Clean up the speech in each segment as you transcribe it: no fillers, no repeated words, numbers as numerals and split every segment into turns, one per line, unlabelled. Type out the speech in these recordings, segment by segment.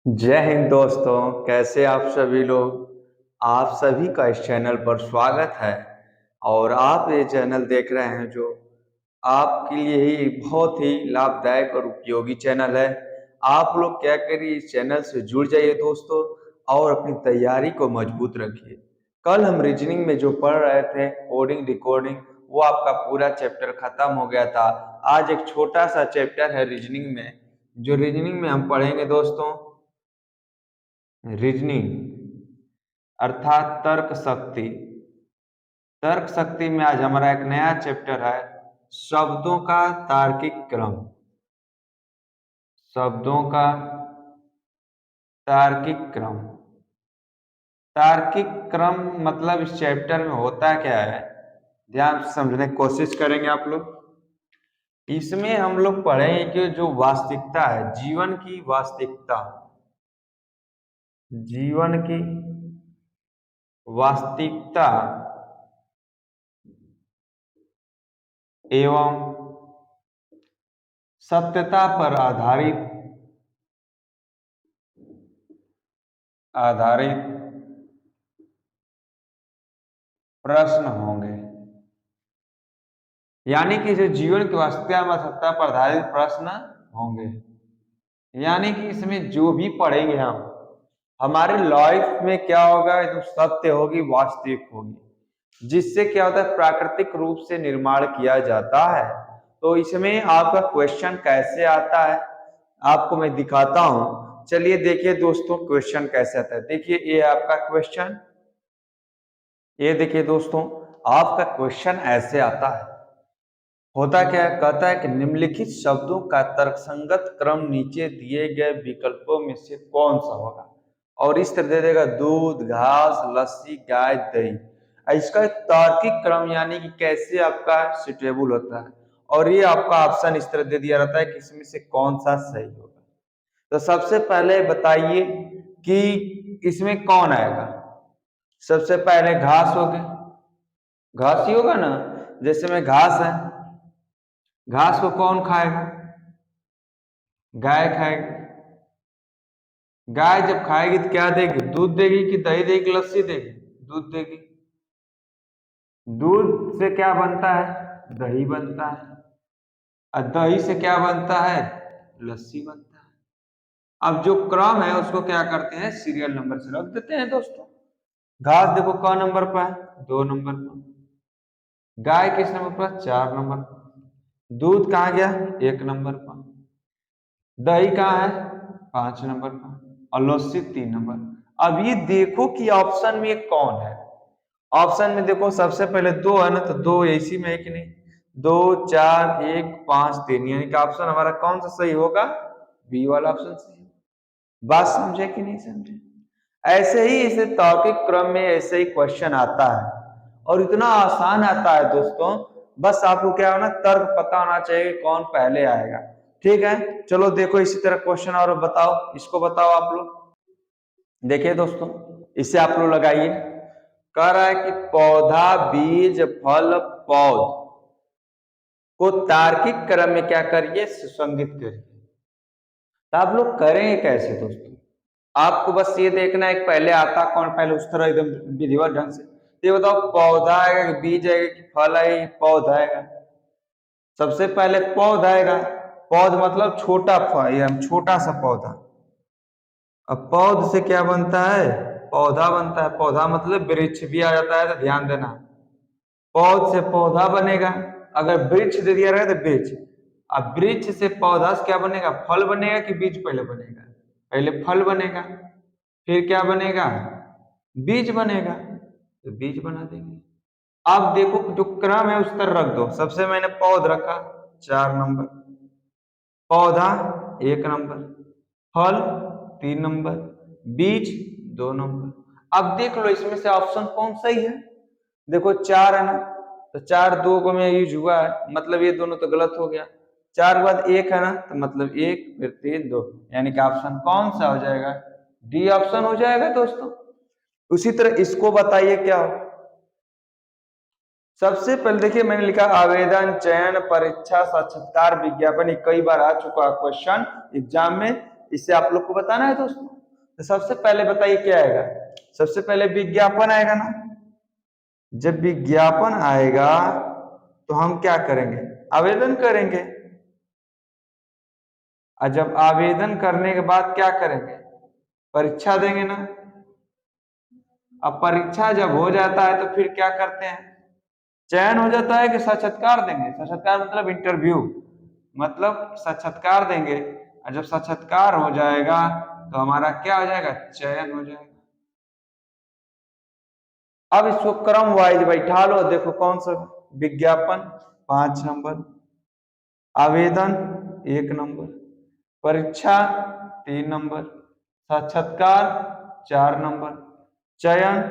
जय हिंद दोस्तों। कैसे आप सभी लोग। आप सभी का इस चैनल पर स्वागत है। और आप ये चैनल देख रहे हैं जो आपके लिए ही बहुत ही लाभदायक और उपयोगी चैनल है। आप लोग क्या करिए, इस चैनल से जुड़ जाइए दोस्तों और अपनी तैयारी को मजबूत रखिए। कल हम रीजनिंग में जो पढ़ रहे थे कोडिंग डिकोडिंग, वो आपका पूरा चैप्टर खत्म हो गया था। आज एक छोटा सा चैप्टर है रीजनिंग में, जो रीजनिंग में हम पढ़ेंगे दोस्तों रीजनिंग अर्थात तर्क शक्ति। तर्क शक्ति में आज हमारा एक नया चैप्टर है, शब्दों का तार्किक क्रम। शब्दों का तार्किक क्रम। तार्किक क्रम मतलब इस चैप्टर में होता क्या है, ध्यान से समझने की कोशिश करेंगे आप लोग। इसमें हम लोग पढ़ेंगे कि जो वास्तविकता है, जीवन की वास्तविकता, जीवन की वास्तविकता एवं सत्यता पर आधारित आधारित प्रश्न होंगे। यानी कि जो जीवन की वास्तविकता व सत्ता पर आधारित प्रश्न होंगे। यानी कि इसमें जो भी पढ़ेंगे हम, हमारे लाइफ में क्या होगा, जो सत्य होगी वास्तविक होगी, जिससे क्या होता है प्राकृतिक रूप से निर्माण किया जाता है। तो इसमें आपका क्वेश्चन कैसे आता है आपको मैं दिखाता हूं। चलिए देखिए दोस्तों क्वेश्चन कैसे आता है। देखिए ये आपका क्वेश्चन, ये देखिए दोस्तों आपका क्वेश्चन ऐसे आता है। होता क्या है, कहता है कि निम्नलिखित शब्दों का तर्कसंगत क्रम नीचे दिए गए विकल्पों में से कौन सा होगा। और इस तरह दे देगा दूध, घास, लस्सी, गाय, दही। इसका एक तार्किक क्रम यानी कि कैसे आपका सुटेबल होता है। और ये आपका ऑप्शन इस तरह दे दिया रहता है कि इसमें से कौन सा सही होगा। तो सबसे पहले बताइए कि इसमें कौन आएगा। सबसे पहले घास हो गया, घास ही होगा ना। जैसे में घास है, घास को कौन खाएगा, गाय खाएगी। गाय जब खाएगी तो क्या देगी, दूध देगी कि दही देगी, लस्सी देगी, दूध देगी। दूध से क्या बनता है, दही बनता है। और दही से क्या बनता है, लस्सी बनता है। अब जो क्रम है उसको क्या करते हैं, सीरियल नंबर से रख देते हैं दोस्तों। घास देखो कौन नंबर पर है, 2 नंबर पर। गाय किस नंबर पर, 4 नंबर पर। दूध कहाँ गया, 1 नंबर पर। दही कहाँ है, 5 नंबर पर। और लस्सी 3 नंबर। अब ये देखो कि ऑप्शन में कौन है। ऑप्शन में देखो सबसे पहले 2 है ना, तो 2 इसी में है कि नहीं। 2, 4, 1, 5, 3, यानी कि ऑप्शन हमारा कौन सा सही होगा, बी वाला ऑप्शन सही होगा। बात समझे कि नहीं समझे। ऐसे ही इसे तार्किक क्रम में ऐसे ही क्वेश्चन आता है और इतना आसान आता है दोस्तों। बस आपको क्या होना, तर्क पता होना चाहिए कौन पहले आएगा। ठीक है, चलो देखो इसी तरह क्वेश्चन और बताओ, इसको बताओ आप लोग। देखिए दोस्तों इसे आप लोग लगाइए। कह रहा है कि पौधा, बीज, फल, पौध को तार्किक क्रम में क्या करिए, सुसंगित करिए। तो आप लोग करेंगे कैसे दोस्तों, आपको बस ये देखना है कि पहले आता कौन, पहले उस तरह एकदम विधिवत ढंग से। ये बताओ पौधा आएगा कि बीज आएगा कि फल आएगा, पौधा आएगा। सबसे पहले पौधा आएगा। पौध मतलब छोटा फल, छोटा सा पौधा। अब पौध से क्या बनता है, पौधा बनता है। पौधा मतलब वृक्ष भी आ जाता है, तो ध्यान देना। पौध से पौधा बनेगा, अगर वृक्ष दे दिया रहेगा तो वृक्ष। अब वृक्ष से पौधा से क्या बनेगा, फल बनेगा कि बीज पहले बनेगा, पहले फल बनेगा, फिर क्या बनेगा, बीज बनेगा, तो बीज बना देंगे। अब देखो जो क्रम है उस तरह रख दो। सबसे मैंने पौध रखा 4 नंबर, पौधा 1 नंबर, फल 3 नंबर, बीज 2 नंबर। अब देख लो इसमें से ऑप्शन कौन सही है। देखो 4 है ना, तो 4 2 को में यूज हुआ है, मतलब ये दोनों तो गलत हो गया। 4 के बाद 1 है ना, तो मतलब 1 फिर 3 2, यानी कि ऑप्शन कौन सा हो जाएगा, डी ऑप्शन हो जाएगा दोस्तों। उसी तरह इसको बताइए क्या हो। सबसे पहले देखिए मैंने लिखा आवेदन, चयन, परीक्षा, साक्षात्कार, विज्ञापन। ये कई बार आ चुका क्वेश्चन एग्जाम में, इसे आप लोग को बताना है दोस्तों। तो सबसे पहले बताइए क्या आएगा, सबसे पहले विज्ञापन आएगा ना। जब विज्ञापन आएगा तो हम क्या करेंगे, आवेदन करेंगे। और जब आवेदन करने के बाद क्या करेंगे, परीक्षा देंगे ना। अब परीक्षा जब हो जाता है तो फिर क्या करते हैं, चयन हो जाता है कि साक्षात्कार देंगे। साक्षात्कार मतलब इंटरव्यू, मतलब साक्षात्कार देंगे। और जब साक्षात्कार हो जाएगा तो हमारा क्या हो जाएगा, चयन हो जाएगा। अब इसको क्रम वाइज बैठा लो, देखो कौन सा, विज्ञापन 5 नंबर, आवेदन 1 नंबर, परीक्षा 3 नंबर, साक्षात्कार 4 नंबर, चयन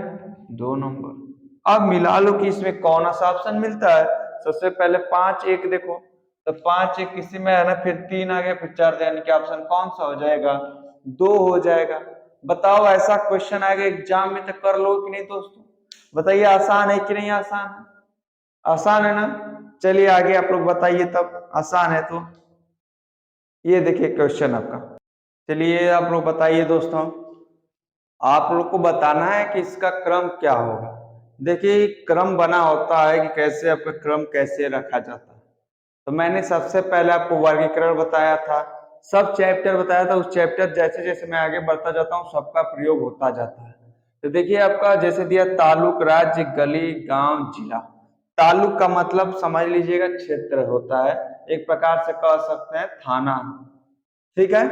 2 नंबर। अब मिला लो कि इसमें कौन सा ऑप्शन मिलता है। सबसे पहले 5 1 देखो, तो 5 1 किसी में है ना, फिर 3 आ गया, फिर 4, यानी कि ऑप्शन कौन सा हो जाएगा, 2 हो जाएगा। बताओ ऐसा क्वेश्चन आएगा एग्जाम में तो कर लो कि नहीं दोस्तों, बताइए आसान है कि नहीं आसान है, आसान है ना। चलिए आगे आप लोग बताइए, तब आसान है तो ये देखिए क्वेश्चन आपका। चलिए आप लोग बताइए दोस्तों, आप लोग को बताना है कि इसका क्रम क्या होगा। देखिए क्रम बना होता है कि कैसे आपका क्रम कैसे रखा जाता है। तो मैंने सबसे पहले आपको वर्गीकरण बताया था, सब चैप्टर बताया था। उस चैप्टर जैसे जैसे मैं आगे बढ़ता जाता हूँ सबका प्रयोग होता जाता है। तो देखिए आपका जैसे दिया तालुक, राज्य, गली, गांव, जिला। तालुक का मतलब समझ लीजिएगा क्षेत्र होता है, एक प्रकार से कह सकते हैं थाना, ठीक है।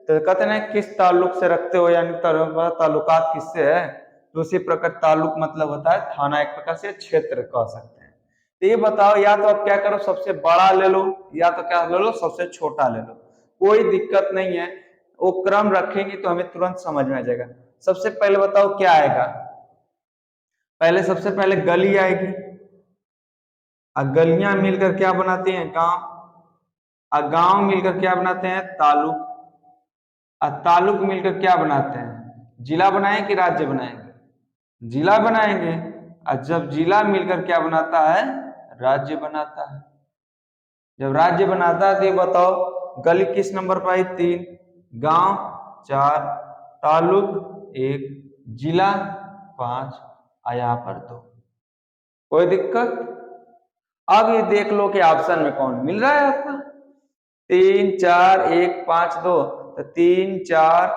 तो कहते हैं किस ताल्लुक से रखते हो, यानी ताल्लुकात किससे है, तो उसी प्रकार ताल्लुक मतलब होता है थाना, एक प्रकार से क्षेत्र कह सकते हैं। तो ये बताओ, या तो आप क्या करो सबसे बड़ा ले लो, या तो क्या ले लो सबसे छोटा ले लो, कोई दिक्कत नहीं है। वो क्रम रखेंगे तो हमें तुरंत समझ में आ जाएगा। सबसे पहले बताओ क्या आएगा, पहले सबसे पहले गली आएगी, और गलियां मिलकर क्या बनाते हैं, गांव, और गांव मिलकर क्या बनाते हैं, तालुक, और तालुक मिलकर क्या बनाते हैं, जिला बनाएं कि राज्य बनाएंगे, जिला बनाएंगे। और जब जिला मिलकर क्या बनाता है, राज्य बनाता है। जब राज्य बनाता है तो ये बताओ गली किस नंबर पर आई, 3, गांव 4, तालुक 1, जिला 5, और यहाँ पर 2। कोई दिक्कत। अब ये देख लो कि ऑप्शन में कौन मिल रहा है आपका, 3 4 1 5 2, तो 3 4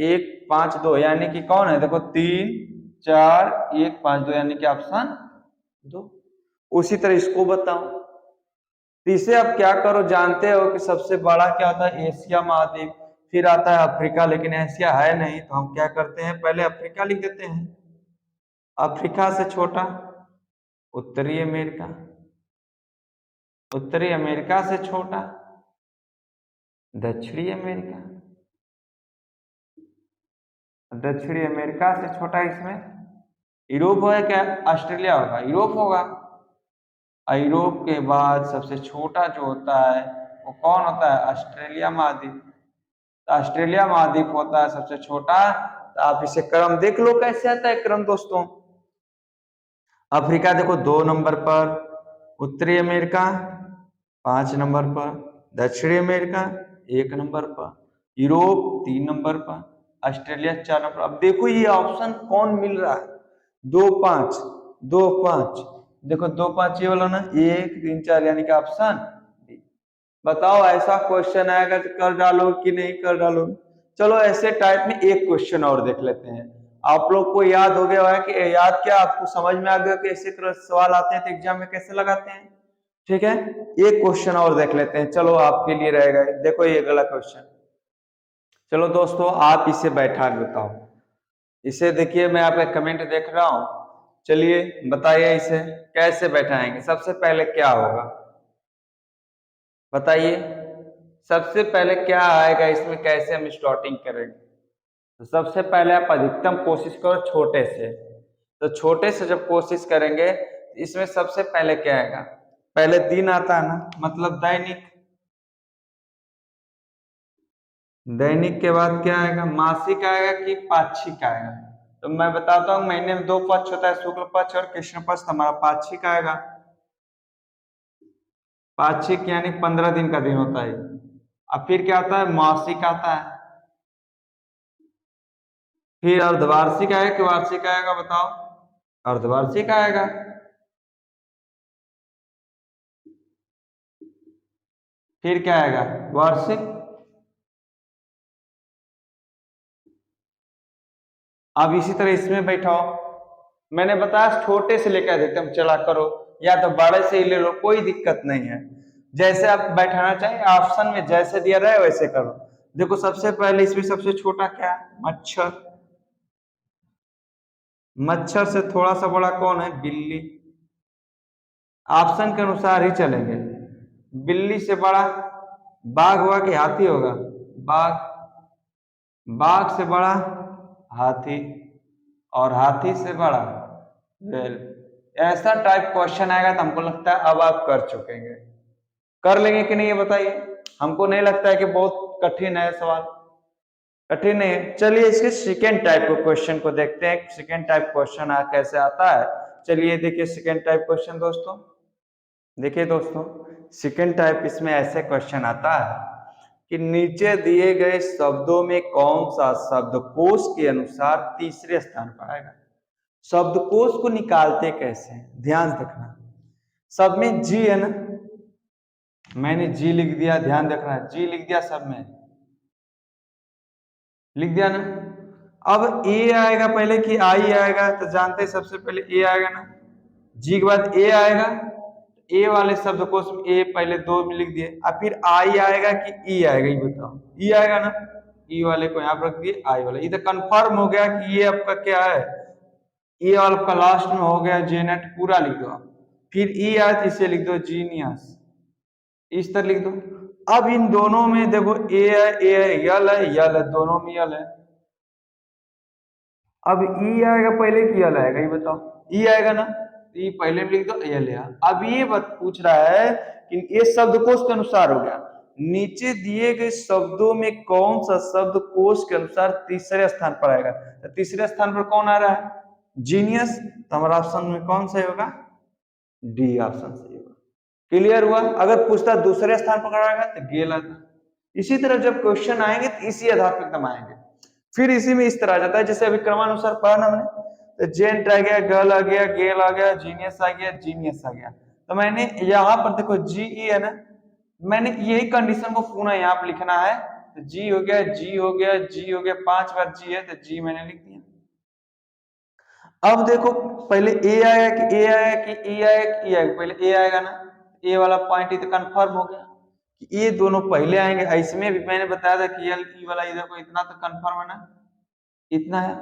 1 5 2 यानी कि कौन है, देखो 3 4 1 5 2 यानी कि ऑप्शन 2। उसी तरह इसको बताओ, तो इसे आप क्या करो, जानते हो कि सबसे बड़ा क्या होता है, एशिया महाद्वीप, फिर आता है अफ्रीका, लेकिन एशिया है नहीं तो हम क्या करते हैं, पहले अफ्रीका लिख देते हैं। अफ्रीका से छोटा उत्तरी अमेरिका, उत्तरी अमेरिका से छोटा दक्षिणी अमेरिका, दक्षिणी अमेरिका से छोटा इसमें यूरोप है क्या, ऑस्ट्रेलिया होगा, यूरोप होगा। और यूरोप के बाद सबसे छोटा जो होता है वो कौन होता है, ऑस्ट्रेलिया महाद्वीप। तो ऑस्ट्रेलिया महाद्वीप होता है सबसे छोटा। तो आप इसे क्रम देख लो कैसे आता है क्रम दोस्तों। अफ्रीका देखो 2 नंबर पर, उत्तरी अमेरिका 5 नंबर पर, दक्षिणी अमेरिका 1 नंबर पर, यूरोप 3 नंबर पर, ऑस्ट्रेलिया 4 नंबर। अब देखो ये ऑप्शन कौन मिल रहा है, 2 5 2 5, देखो 2 5 ये वाला ना, 1 3 4 यानी कि ऑप्शन। बताओ ऐसा क्वेश्चन आएगा तो कर डालो कि नहीं कर डालो। चलो ऐसे टाइप में एक क्वेश्चन और देख लेते हैं। आप लोग को याद हो गया है कि याद क्या, आपको समझ में आ गया कि ऐसे तरह सवाल आते हैं तो एग्जाम में कैसे लगाते हैं, ठीक है। एक क्वेश्चन और देख लेते हैं, चलो आपके लिए रहेगा। देखो ये अगला क्वेश्चन, चलो दोस्तों आप इसे बैठा के बताओ। इसे देखिए मैं आपका कमेंट देख रहा हूं, चलिए बताइए इसे कैसे बैठाएंगे। सबसे पहले क्या होगा बताइए, सबसे पहले क्या आएगा इसमें, कैसे हम स्टार्टिंग करेंगे। तो सबसे पहले आप अधिकतम कोशिश करो छोटे से, तो छोटे से जब कोशिश करेंगे इसमें सबसे पहले क्या आएगा, पहले दिन आता है ना, मतलब दैनिक, दैनिक के बाद क्या आएगा, मासिक आएगा कि पाक्षिक आएगा। तो मैं बताता हूँ महीने में 2 पक्ष होता है, शुक्ल पक्ष और कृष्ण पक्ष, हमारा पाक्षिक आएगा। पाक्षिक यानी 15 दिन का दिन होता है। अब फिर क्या आता है, मासिक आता है, फिर अर्धवार्षिक आएगा कि वार्षिक आएगा बताओ? अर्धवार्षिक आएगा। फिर क्या आएगा? वार्षिक। अब इसी तरह इसमें बैठाओ, मैंने बताया छोटे से लेकर अधिकतम चला करो, या तो बड़े से ही ले लो, कोई दिक्कत नहीं है। जैसे आप बैठाना चाहिए ऑप्शन में जैसे दिया रहे वैसे करो। देखो सबसे पहले इसमें सबसे छोटा क्या है? मच्छर। मच्छर से थोड़ा सा बड़ा कौन है? बिल्ली। ऑप्शन के अनुसार ही चलेंगे। बिल्ली से बड़ा बाघ हुआ कि हाथी होगा? बाघ। बाघ से बड़ा हाथी, और हाथी से बड़ा वेल। ऐसा टाइप क्वेश्चन आएगा तो हमको लगता है अब आप कर चुकेंगे। कर लेंगे कि नहीं ये बताइए? हमको नहीं लगता है कि बहुत कठिन है सवाल। कठिन नहीं है। चलिए इसके सेकेंड टाइप के क्वेश्चन को देखते हैं, सेकेंड टाइप क्वेश्चन कैसे आता है। चलिए देखिए सेकेंड टाइप क्वेश्चन दोस्तों। देखिए दोस्तों सेकेंड टाइप इसमें ऐसे क्वेश्चन आता है कि नीचे दिए गए शब्दों में कौन सा शब्दकोश के अनुसार तीसरे स्थान पर आएगा। शब्दकोश को निकालते कैसे हैं ध्यान रखना। सब में जी है ना, मैंने जी लिख दिया, ध्यान रखना जी लिख दिया, सब में लिख दिया ना। अब ए आएगा पहले कि आई आएगा? तो जानते हैं सबसे पहले ए आएगा ना, जी के बाद ए आएगा। ए वाले शब्दकोश में ए पहले दो में लिख दिए, अब फिर आई आएगा कि ई आएगा? ये बताओ। ई आएगा ना, ई वाले को यहाँ पर रख दिए, आई वाले। ये तो कंफर्म हो गया कि ये आपका क्या है, ये वाला आपका लास्ट में हो गया जेनेट, पूरा लिख दो। फिर ई आया तो इसे लिख दो जीनियस, इस तरह लिख दो। अब इन दोनों में देखो ए है, ए है, यल है, यल है, दोनों में यल है। अब ई आएगा पहले कि यल आएगा? ये बताओ। ई आएगा ना, ई पहले में लिख दो, यल है। अब ये बात पूछ रहा है कि ये शब्दकोश के अनुसार हो गया, नीचे दिए गए शब्दों में कौन सा शब्दकोश के अनुसार तीसरे स्थान पर आएगा। तो तीसरे स्थान पर कौन आ रहा है? जीनियस। तो हमारा ऑप्शन में कौन सा होगा? डी ऑप्शन सही होगा। क्लियर हुआ? अगर पूछता दूसरे स्थान पर आएगा तो गेल आता। इसी तरह जब क्वेश्चन आएंगे तो इसी आधार पर एकदम आएंगे। फिर इसी में इस तरह आ जाता है जैसे अभी क्रमानुसार पढ़ा ना हमने, तो जेंट आ गया, गर्ल आ गया, गेल आ गया, जीनियस आ गया, जीनियस आ गया। तो मैंने यहाँ पर देखो जी ई है ना, मैंने यही कंडीशन को पुनः यहाँ पर लिखना है। तो जी हो गया, जी हो गया, जी हो गया, 5 बार जी है तो जी मैंने लिख दिया। अब देखो पहले ए आया कि ए आया कि ई आया कि ई आया? पहले ए आएगा ना, ए वाला पॉइंट तो कंफर्म हो गया कि ये दोनों पहले आएंगे। इसमें भी मैंने बताया था कि एल ई वाला इधर को इतना तो कंफर्म है ना, इतना है।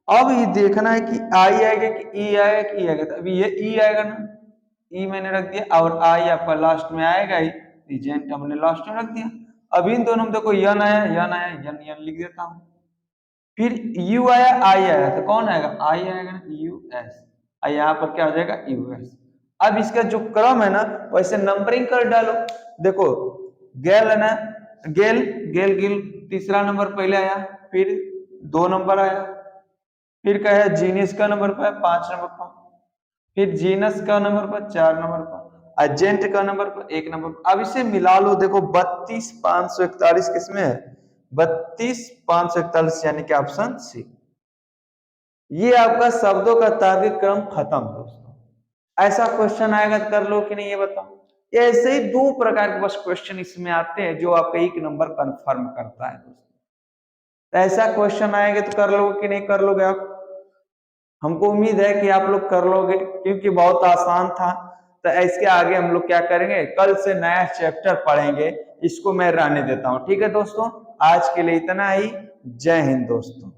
अब ये देखना है कि आई आएगा कि ई आएगा कि ई आएगा। तो अभी ये ई आएगा ना, ई मैंने रख दिया, और आई आपका लास्ट में आएगा ही, जेंट हमने लास्ट में रख दिया। अब इन दोनों में देखो यन आया, यन आया, यन यन लिख देता हूं। फिर यू आया, आई आया, तो कौन आएगा? आई आएगा ना, यू एस। यहाँ पर क्या हो जाएगा? U S. अब इसका जो क्रम है ना वैसे नंबरिंग कर डालो। देखो गेल है ना, गेल गेल गिल तीसरा नंबर पहले आया, फिर 2 नंबर आया, फिर क्या है जीनियस का नंबर पर 5 नंबर पर, फिर जीनस का नंबर पर 4 नंबर पर, एजेंट का नंबर पर 1 नंबर पर। अब इसे मिला लो, देखो 32,541 किसमें है? 32,541 यानी कि ऑप्शन सी। ये आपका शब्दों का तार्किक क्रम खत्म दोस्तों। ऐसा क्वेश्चन आएगा तो कर लो कि नहीं ये बताओ। ऐसे ही 2 प्रकार के बस क्वेश्चन इसमें आते हैं जो आपका 1 नंबर कंफर्म करता है दोस्तों। तो ऐसा क्वेश्चन आएगा तो कर लोगे कि नहीं कर लोगे आप? हमको उम्मीद है कि आप लोग कर लोगे क्योंकि बहुत आसान था। तो इसके आगे हम लोग क्या करेंगे, कल से नया चैप्टर पढ़ेंगे, इसको मैं रहने देता हूं। ठीक है दोस्तों, आज के लिए इतना ही। जय हिंद दोस्तों।